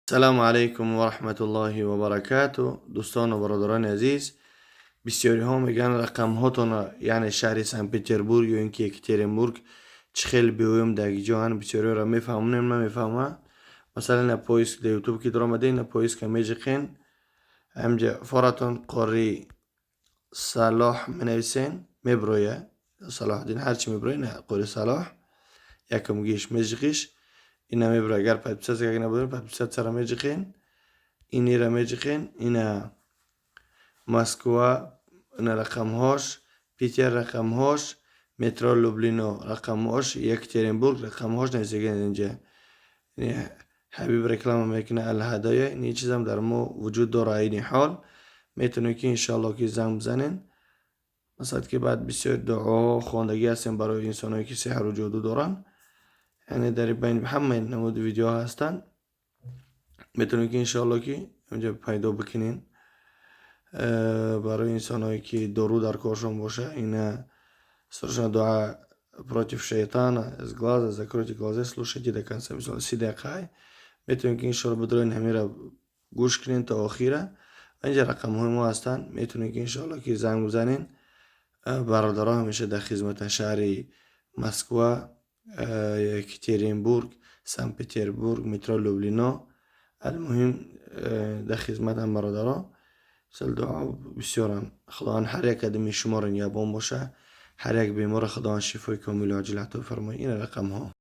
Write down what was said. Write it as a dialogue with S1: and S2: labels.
S1: السلام علیکم و رحمت الله و برکاته. دوستان و برادران عزیز، بسیاری ها میگن رقم هاتون یعنی شهر سن پتربورگ یا اینکه یکترینبورگ چه خیلی بیویم دگی جان بسیاری را میفهمونن. من میفهمم مثلا نه پویسک در یوتیوب که در آمده نه پویسک میجقین همجا فراتون قاری صلاح منویسین میبرویه صلاح دین هرچی میبروی نه قاری صلاح یکم گیش میجقیش اینا میبره. اگر پد اگه نبودن پد سر میجقین اینی را میجقین اینا مسکوا اینا رقم هاش پیتر رقم هاش مترو لوبلینو رقم هاش یکترینبورگ رقم هاش نزدیکن اینجا. یعنی حبیب رکلام میکنه الهدایا این چیزم در ما وجود داره. این حال میتونه که انشالله که زنگ بزنین مثلا که بعد بسیار دعا خواندگی هستیم برای انسانایی که سحر و جادو دارن. یعنی در بین همه نمود ویدیو هستن میتونید که انشالله که اونجا پیدا بکنین برای انسانایی که درو در کارشون باشه. این سرشان دعا против шайтана из глаза закройте глаза, слушайте до конца. مثلا 30 دقیقه میتونید که انشالله بدرین همین را گوش کنین تا آخیره. اینجا رقم های ما هستن میتونید که انشالله که زنگ بزنین. برادرها همیشه در خدمت شهر مسکو، یکترینبورگ، سن پتربورگ، مترو لوبلینا المهم در خدمت هم برادرها. سل دعا بسیارن خداوند هر یک ادمی شما را نیابان باشه، هر یک بیمار خداوند شفای کامل و عاجل عطا فرمای. این رقم ها